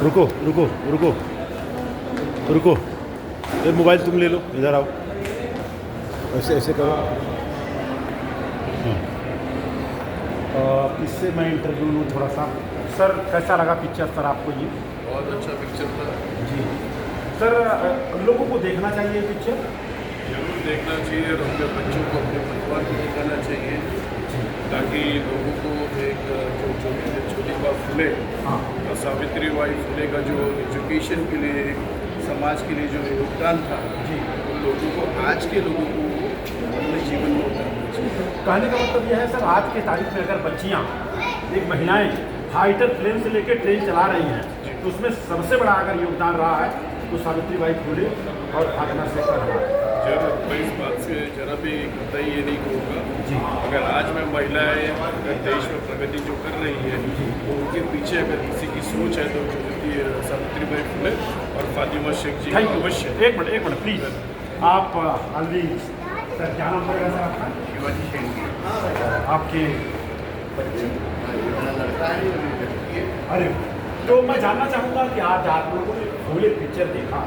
रुको रुको रुको रुको, ये मोबाइल तुम ले लो, इधर आओ, ऐसे ऐसे करो। इससे मैं इंटरव्यू लूँ थोड़ा सा। सर कैसा लगा पिक्चर सर आपको ये? बहुत अच्छा पिक्चर था जी सर, लोगों को देखना चाहिए पिक्चर? जरूर देखना चाहिए और अपने बच्चों को अपने परिवार को दिखाना चाहिए, ताकि लोगों को एक जो ज्योतिबा फुले और सावित्री बाई फुले का जो एजुकेशन के लिए, समाज के लिए जो योगदान था, उन लोगों को, आज के लोगों को अपने जीवन में उतारना चाहिए। कहने का मतलब यह है सर, आज के तारीख में अगर बच्चियाँ, एक महिलाएं फाइटर प्लेन से लेकर ट्रेन चला रही हैं, तो उसमें सबसे बड़ा अगर योगदान रहा है तो सावित्री बाई फुले और फातिमा शेख का रहा है। जरूर, मैं इस बात से जरा भी कतई ये नहीं कहूँगा। अगर आज में महिलाएं अगर देश में प्रगति जो कर रही है, तो उनके पीछे अगर किसी की सोच है तो सावित्री बाई फुले और फातिमा शेख जी अवश्य। एक मिनट प्लीज, आप अलवी सर, क्या नाम पड़ेगा सर आपका? शिवाजी शेंगे। आपके बच्चे? मेरा लड़का है। अरे, तो मैं जानना चाहूँगा कि आज आप लोगों ने फुले पिक्चर देखा,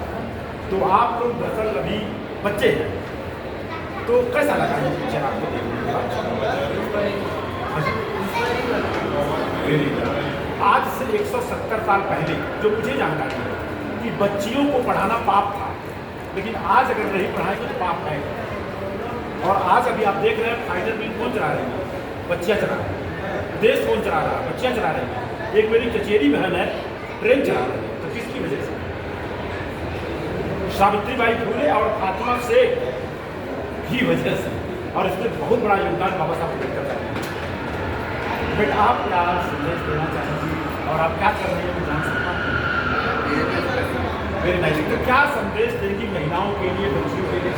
तो आप लोग दरअसल अभी बच्चे हैं, तो कैसा लगा ये पिक्चर आपको देखने के बाद? आज से 170 साल पहले जो मुझे जानकारी है कि बच्चियों को पढ़ाना पाप था, लेकिन आज अगर नहीं पढ़ाएंगे तो पाप है। और आज अभी आप देख रहे हैं फाइटर प्लेन कौन चला रही है? बच्चियाँ चला रही है। देश कौन चला रहा है? बच्चियाँ चला रही हैं। एक मेरी चचेरी बहन है, ट्रेन चला रही है, तो किसकी वजह से? सावित्री बाई फुले और फातिमा शेख की वजह से। और इसमें बहुत बड़ा योगदान बाबा साहब अम्बेडकर का है। बेटा, आप क्या संदेश देना चाहेंगे और आप क्या कर रहे हैं, मैं जान सकता हूँ? Very nice. तो क्या संदेश देंगी महिलाओं के लिए, बच्चियों के लिए?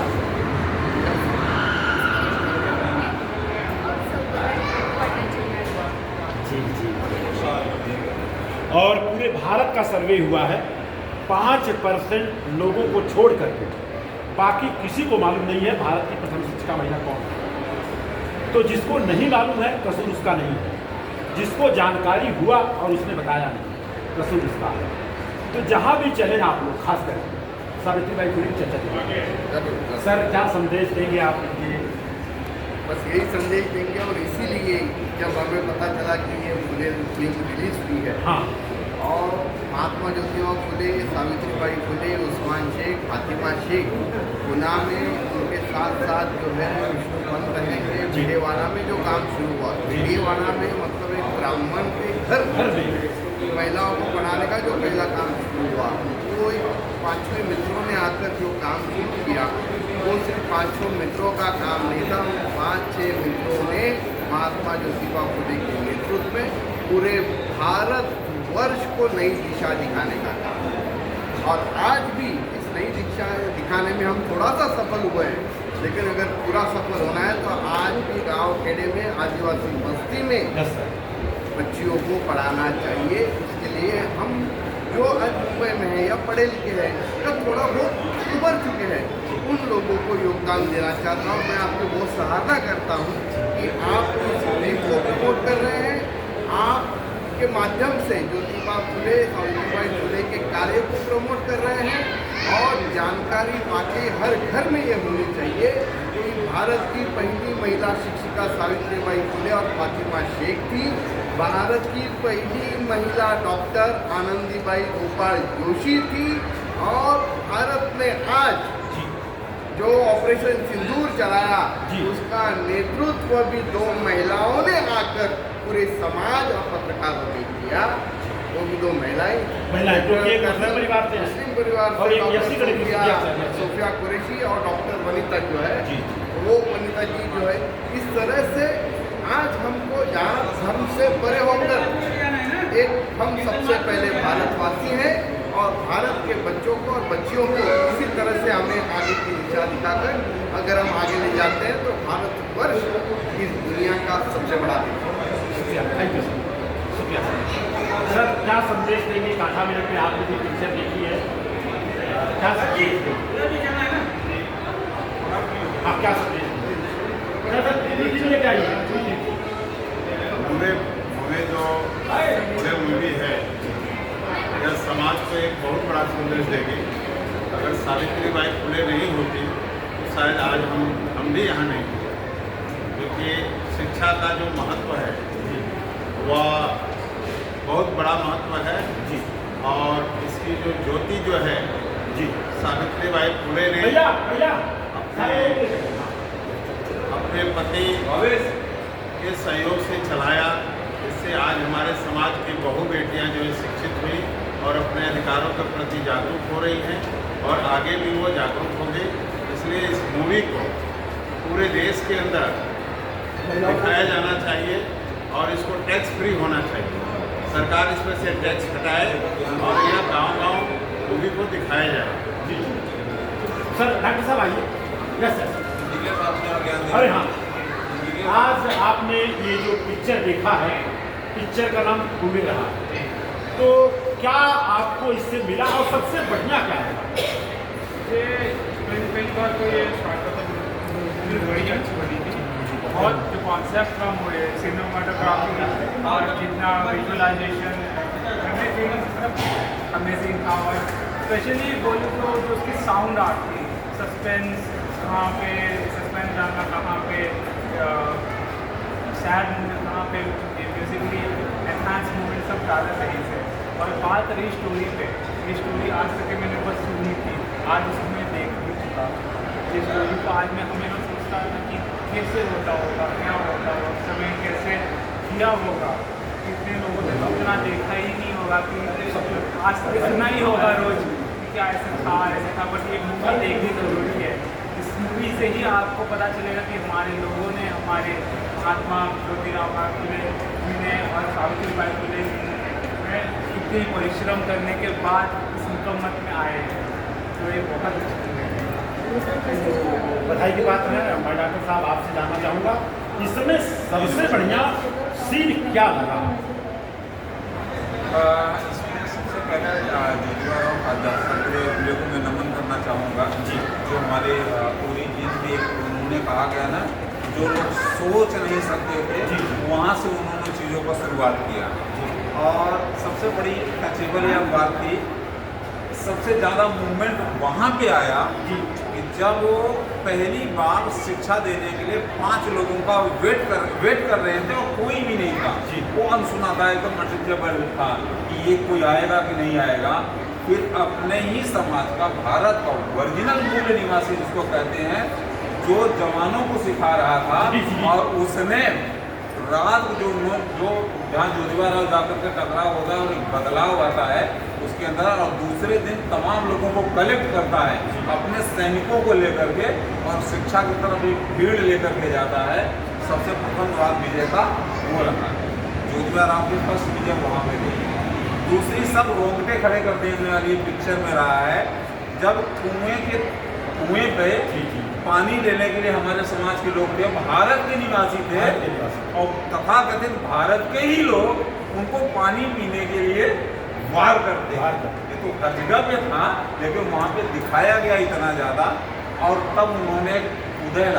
और पूरे भारत का सर्वे हुआ है, 5% लोगों को छोड़ करके बाकी किसी को मालूम नहीं है भारत की प्रथम शिक्षिका महिला कौन है। तो जिसको नहीं मालूम है कसूर उसका नहीं है, जिसको जानकारी हुआ और उसने बताया नहीं, कसूर उसका है। तो जहाँ भी चले आप लोग, खास करके सावित्री बाई फुले की चर्चा करें। सर, क्या संदेश देंगे आप ये? बस यही संदेश देंगे, और इसीलिए जब हमें पता चला कि ये फुले फिल्म रिलीज हुई है, हाँ, और महात्मा ज्योतिबा फुले, सावित्री बाई फुले, उस्मान शेख, फातिमा शेख गुना में उनके साथ साथ जो है विष्णु पंत रहेंगे। भिडेवाड़ा में जो काम शुरू हुआ, भिडेवाड़ा में मतलब एक ब्राह्मण के घर में महिलाओं को पढ़ाने का जो पहला काम शुरू हुआ, वो 5-6 मित्रों ने आकर जो काम शुरू किया, वो सिर्फ 5-6 मित्रों का काम नहीं था। 5-6 मित्रों ने महात्मा ज्योतिबा फुले के नेतृत्व में पूरे भारत वर्ष को नई दिशा दिखाने का काम। और आज भी इस नई दिशा दिखाने में हम थोड़ा सा सफल हुए हैं, लेकिन अगर पूरा सफल होना है तो आज भी गांव खेड़े में, आदिवासी बस्ती में बच्चियों को पढ़ाना चाहिए। इसके लिए हम जो आज मुंबई में है या पढ़े लिखे हैं या थोड़ा बहुत उभर चुके हैं, उन लोगों को योगदान देना चाहता हूँ। मैं आपको बहुत सराहना करता हूँ कि आप इस फिल्म को प्रमोट कर रहे हैं। आपके माध्यम से ज्योतिबा फुले, सावित्री बाई फुले के कार्य को प्रमोट कर रहे हैं, और जानकारी वाकई हर घर में ये होनी चाहिए कि भारत की पहली महिला शिक्षिका सावित्री बाई फुले और फातिमा शेख थी। भारत की पहली महिला डॉक्टर आनंदीबाई गोपाल जोशी थी। और भारत ने आज जो ऑपरेशन सिंदूर चलाया, उसका नेतृत्व भी 2 महिलाओं ने आकर पूरे समाज और पत्रकारों ने किया। वो भी 2 महिलाएं, मुस्लिम परिवार से सोफिया कुरैशी और डॉक्टर वनिता जो है, वो वनिता जी जो है, इस तरह से आज हमको यहाँ धर्म से परे होकर एक हम सबसे पहले भारतवासी हैं, और भारत के बच्चों को और बच्चियों को इसी तरह से हमें आगे की दिशा दिखाकर अगर हम आगे ले जाते हैं तो भारतवर्ष इस दुनिया का सबसे बड़ा देश है। शुक्रिया, थैंक यू सर, शुक्रिया सर। क्या संदेश देंगे? काठा मिनट में आपने भी पिक्चर देखी है, क्या संदेश देंगे? आप क्या संदेश देंगे? भी लेके आइए। हमें जो पूरे मूवी है यह समाज को एक बहुत बड़ा संदेश देगी। अगर सावित्रीबाई फुले नहीं होती तो शायद आज हम भी यहाँ नहीं होते, क्योंकि शिक्षा का जो महत्व है वह बहुत बड़ा महत्व है जी। और इसकी जो ज्योति जो है जी, सावित्रीबाई फुले ने भैया अपने पति के सहयोग से चलाया। इससे आज हमारे समाज की बहु बेटियां जो है शिक्षित हुई और अपने अधिकारों के प्रति जागरूक हो रही हैं और आगे भी वो जागरूक होंगे। इसलिए इस मूवी को पूरे देश के अंदर दिखाया जाना चाहिए और इसको टैक्स फ्री होना चाहिए। सरकार इसमें से टैक्स हटाए और यह गांव-गांव मूवी को दिखाया जाए। जी सर, डॉक्टर साहब आइए। Yes sir. अरे हाँ, आज आपने ये जो पिक्चर देखा है, पिक्चर का नाम भूमि रहा, तो क्या आपको इससे मिला और सबसे बढ़िया क्या है? ये पहली बार तो ये मूवी बड़ी अच्छी बनी थी। बहुत जो कॉन्सेप्ट कम हुए, सिनेमाटोग्राफी और जितना विजुअलाइजेशन अमेजिंग था। और स्पेशली बोलूँ तो जो उसकी साउंड आर्ट थी, सस्पेंस कहाँ पे, सस्पेंस डालना कहाँ पे, सैड मूवमेंट कहाँ पे, म्यूजिकली एनहांस मूवमेंट सब ज़्यादा सही से। और बात रही स्टोरी पे, ये स्टोरी आज तक मैंने बस सुनी थी, आज उसमें देख भी चुका। ये स्टोरी को आज मैं हमेशा सोचता था कि कैसे होता होगा, क्या होता होगा, उस समय कैसे किया होगा। कितने लोगों ने तो उतना देखा ही नहीं होगा कि आज तक सुना ही होगा रोज़ कि क्या ऐसा था। बट ये मूवी देखनी ज़रूरी है। इस मूवी से ही आपको पता चलेगा कि हमारे लोगों ने, हमारे महात्मा ज्योतिराव फुले ने और सावित्रीबाई फुले में कितने परिश्रम करने के बाद इस मुकम्मत में आए हैं। तो ये बहुत अच्छी है। बधाई की बात है। मैं डॉक्टर साहब आपसे जानना चाहूँगा, इसमें सबसे बढ़िया सीन क्या लगा? इसमें सबसे पहले ज्योतिराव फुले को मैं नमन करना चाहूँगा जी। जो हमारे पूरी जिंदगी उन्होंने कहा गया ना, जो लोग सोच नहीं सकते थे वहाँ से उन्होंने चीज़ों को शुरुआत किया। और सबसे बड़ी टचेबल यह बात थी, सबसे ज़्यादा मूवमेंट वहाँ पे आया कि जब वो पहली बार शिक्षा देने के लिए 5 लोगों का वेट कर रहे थे और कोई भी नहीं था। वो अनसुना था, एकदम अटचेबल था कि ये कोई आएगा कि नहीं आएगा। फिर अपने ही समाज का, भारत का ओरिजिनल मूल निवासी जिसको कहते हैं, जो जवानों को सिखा रहा था, और उसने रात जो जहाँ ज्योतिराव जाकर के टकराव होता है और एक बदलाव आता है उसके अंदर, और दूसरे दिन तमाम लोगों को कलेक्ट करता है अपने सैनिकों को लेकर के और शिक्षा की तरफ एक भीड़ लेकर के जाता है। सबसे प्रथम बात विजय का वो रहा, ज्योतिराव की फर्स्ट विजय वहाँ पे गई। दूसरी सब रोंगटे खड़े कर देने वाली पिक्चर में रहा है, जब कुएं पे पानी लेने के लिए हमारे समाज के लोग थे, भारत के निवासी थे, और तथाकथित भारत के ही लोग उनको पानी पीने के लिए वार करते हैं। ये तो हर जगह पे था, लेकिन वहाँ पे दिखाया गया इतना ज़्यादा। और तब उन्होंने उदय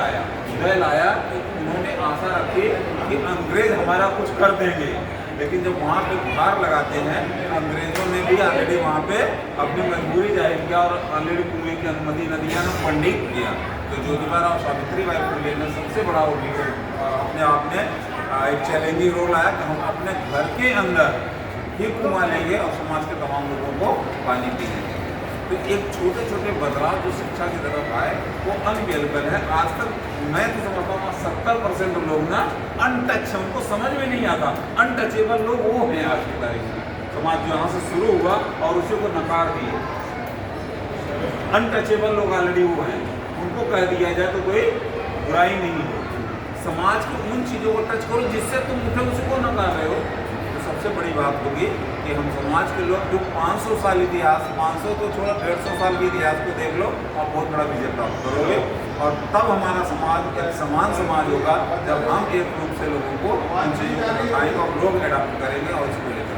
लाया कि उन्होंने आशा रखी कि अंग्रेज हमारा कुछ कर देंगे, लेकिन जब वहाँ पे गुहार लगाते हैं, अंग्रेजों ने भी ऑलरेडी वहाँ पे अपनी मजबूरी जाहिर किया और ऑलरेडी कुएं की अनुमति न दिया, न फंडिंग किया। तो ज्योतिराव और सावित्रीबाई फुले ने सबसे बड़ा अपने आप में एक चैलेंजिंग रोल आया कि हम अपने घर के अंदर ही कुआं लेंगे और समाज के तमाम लोगों को पानी पीएंगे। तो एक छोटे छोटे बदलाव जो शिक्षा की तरफ आए वो अनवेलेबल है। आज तक मैं तो समझता हूँ 70% लोग ना अनटच है, उनको समझ में नहीं आता। अनटचेबल लोग वो हैं आज की तारीख में। समाज जो यहाँ से शुरू हुआ और उसी को नकार दिए। अनटचेबल लोग ऑलरेडी वो हैं, उनको कह दिया जाए तो कोई बुराई नहीं हो। समाज की उन चीज़ों को टच करो जिससे तुम उठे उसी को नकार रहे हो। तो सबसे बड़ी बात होगी कि हम समाज के लोग जो 500 साल इतिहास, 500 तो छोड़ा 150 साल के इतिहास को देख लो और बहुत बड़ा विजय प्राप्त करोगे। और तब हमारा समाज एक समान समाज होगा जब हम एक रूप से लोगों को उन चीज़ों को बताएंगे और लोग एडाप्ट करेंगे और इसको लेकर।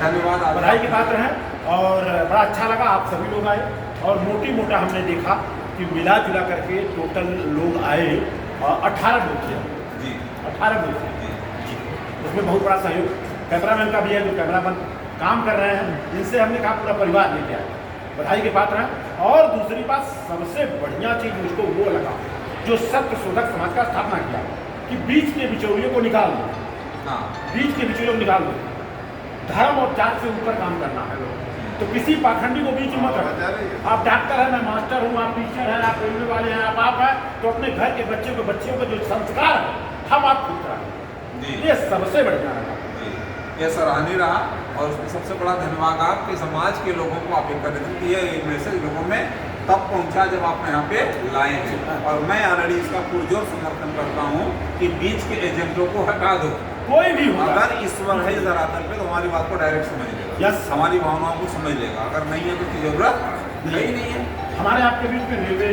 धन्यवाद। बधाई की बात है और बड़ा अच्छा लगा आप सभी लोग आए और मोटा हमने देखा कि मिला जुला करके टोटल लोग आए 18 लोग थे। 18 बजे से। उसमें बहुत बड़ा सहयोग कैमरामैन का भी है, जो कैमरामैन काम कर रहे हैं, इनसे हमने कहा पूरा परिवार लेके आए, बधाई के पात्र हैं। और दूसरी बात सबसे बढ़िया चीज़ मुझको वो लगा जो सत्य शोधक समाज का स्थापना किया कि बीच के बिचौलियों को निकाल दो, बीच के बिचौलियों को निकाल दो, धर्म और जात से ऊपर काम करना है। तो किसी पाखंडी को बीच में मत रखो। आप डॉक्टर हैं, मैं मास्टर हूँ, आप टीचर हैं, आप रेलवे वाले हैं, आप हैं, तो अपने घर के बच्चियों का जो संस्कार है हम आप खुद कराएं, ये सबसे बढ़िया है। यह सराहनीय रहा और उसमें सबसे बड़ा धन्यवाद आपके समाज के लोगों को आप एकत्रित किए, ये मैसेज लोगों में तब पहुंचा जब आप यहाँ पे लाए हैं। और मैं ऑलरेडी इसका पुरजोर समर्थन करता हूँ कि बीच के एजेंटों को हटा दो। कोई भी होगा अगर ईश्वर है धरातल पे तो हमारी बात को डायरेक्ट समझ लेगा, यस, हमारी भावनाओं को समझ लेगा। अगर नहीं है तो उसकी जरूरत नहीं है। हमारे आपके बीच में रेलवे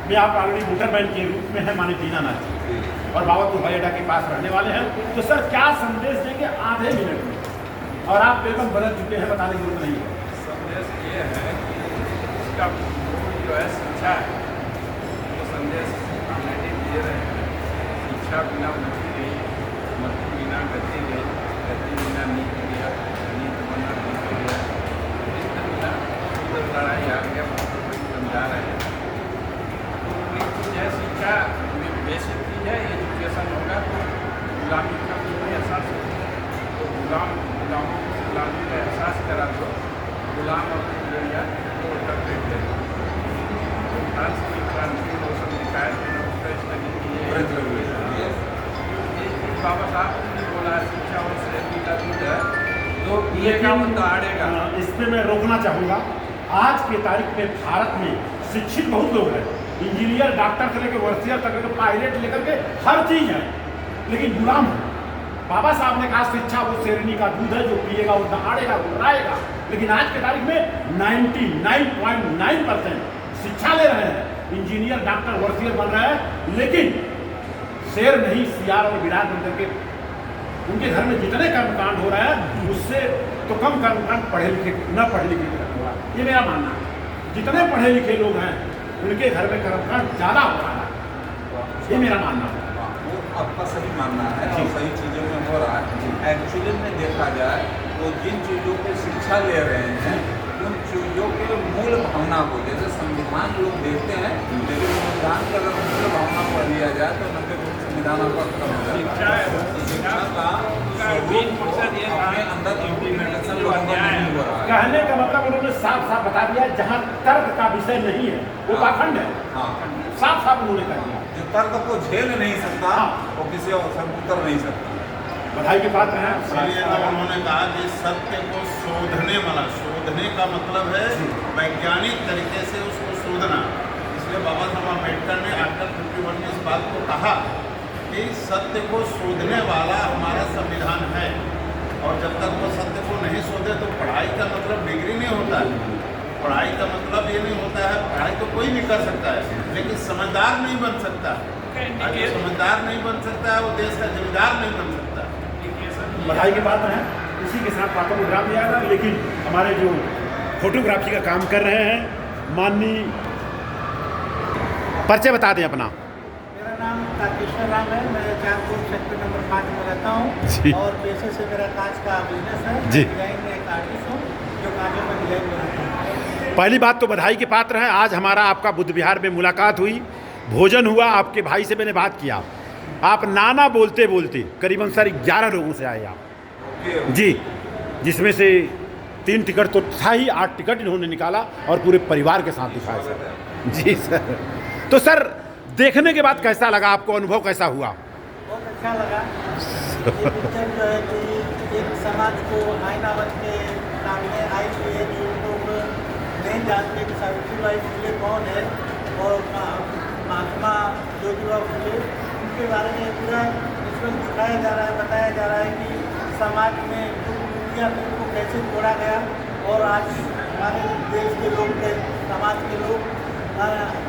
में आप ऑलरेडी मोटरमैन के रूप में है माने दीनानाथ जी, और बाबा हवाई अड्डा के पास रहने वाले हैं, तो सर क्या संदेश देंगे आधे मिनट में? और आप एकदम बदल चुके हैं, बताने की जरूरत नहीं है। संदेश ये है कि इसका जो है शिक्षा है, वो संदेश ऑलरेडी दे रहे हैं। शिक्षा बिना मति गई, मति बिना गति गई, गति बिना नीति गया, नीति बिना नीति गया, नीति बिना उधर लड़ाई आ गया, समझा रहे हैं। तो एक चीज़ है शिक्षा बेसिक चीज़ है, एजुकेशन होगा तो गुलामी का कोई एहसास होगा, तो गुलामों को गुलामी का एहसास करा दो, गुलाम अपनी जरिया तोड़ कर देते हैं। आज की क्रांति रोशन दिखाए थे उसका स्टडी बाबा साहब ने बोला शिक्षा और श्रेणी का दूध है, तो ये का मुद्दा आड़ेगा। इस पर मैं रोकना चाहूँगा। आज के तारीख में भारत में शिक्षित बहुत लोग हैं, इंजीनियर डॉक्टर से लेकर वर्सियर तक लेकर पायलट लेकर के हर चीज़ है, लेकिन गुलाम है। बाबा साहब ने कहा शिक्षा वो शेरनी का दूध है, जो पिएगा वो दहाड़ेगा, वो राएगा। लेकिन आज के तारीख में 99.9% शिक्षा ले रहे हैं, इंजीनियर डॉक्टर वर्सियर बन रहे हैं, लेकिन शेर नहीं सियार और विराट बन करके उनके घर में जितने कर्मकांड हो रहे हैं उससे तो कम कर्मकांड पढ़े लिखे न पढ़े लिखे के हो रहा है। ये मेरा मानना है। जितने पढ़े लिखे लोग हैं उनके घर में कर्मकांड ज़्यादा हो रहा है, ये मेरा मानना है। वो आपका सही मानना है और सही चीज़ों में हो रहा है। एक्चुअली में देखा जाए तो जिन चीज़ों की शिक्षा ले रहे हैं उन चीज़ों के मूल भावना को, जैसे संविधान लोग देखते हैं, लेकिन संविधान की अगर मूल भावना को लिया जाए तो 90% संविधान आपका खत्म हो जाता है। शिक्षा का अपने अंदर इम्प्लीमेंटेशन लोगों का नहीं हो रहा है। कहने का मतलब उन्होंने साफ साफ बता दिया, जहाँ तर्क का विषय नहीं है वो पाखंड है। साफ साफ उन्होंने कह दिया। जो तर्क को झेल नहीं सकता वो किसी अवसर को उतर नहीं सकता। बधाई के पात्र हैं। इसलिए तो उन्होंने कहा कि सत्य को शोधने वाला, शोधने का मतलब है वैज्ञानिक तरीके से उसको शोधना। इसलिए बाबा साहब अम्बेडकर ने आर्टिकल 51 में इस बात को कहा कि सत्य को शोधने वाला हमारा संविधान है, और जब तक वो सत्य को नहीं शोधे तो पढ़ाई का मतलब डिग्री नहीं होता है। पढ़ाई का मतलब ये नहीं होता है, पढ़ाई तो कोई भी कर सकता है, लेकिन समझदार नहीं बन सकता। अगर समझदार नहीं बन सकता है वो देश का जिम्मेदार नहीं बन सकता। बधाई के पात्र हैं। इसी के साथ पात्रों को विराम दिया था, लेकिन हमारे जो फोटोग्राफी का काम कर रहे हैं माननीय, परिचय बता दें अपना। मेरा नाम ताकेश्वर राम है, मैं चांदपुर सेक्टर नंबर 5 में रहता हूँ और पेशे से मेरा कांच का बिजनेस है। जी। डिजाइन में एक आर्टिस्ट हूँ जो कांचों में डिजाइन बनाता हूँ। पहली बात तो बधाई के पात्र हैं। आज हमारा आपका बुद्ध विहार में मुलाकात हुई, भोजन हुआ, आपके भाई से मैंने बात किया, आप नाना बोलते बोलते करीबन 11 लोगों से आए आप जी, जिसमें से 3 टिकट तो था ही, 8 टिकट इन्होंने निकाला और पूरे परिवार के साथ दिखाया सर। जी सर। तो सर देखने के बाद कैसा लगा आपको, अनुभव कैसा हुआ? बहुत अच्छा लगा। ये पिक्चर जो है कि एक समाज को आईना बन के सामने आई हुई है, जो लोग नहीं जानते कि सावित्रीबाई फुले कौन है और महात्मा ज्योतिबा फुले, उनके बारे में पूरा इसमें दिखाया जा रहा है, बताया जा रहा है कि समाज में दुनिया में उनको कैसे जोड़ा गया और आज हमारे देश के लोग, समाज के लोग,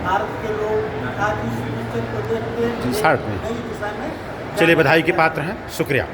भारत के लोग आज इस पिक्चर को देखते नई दिशा में। चलिए बधाई के पात्र हैं, शुक्रिया।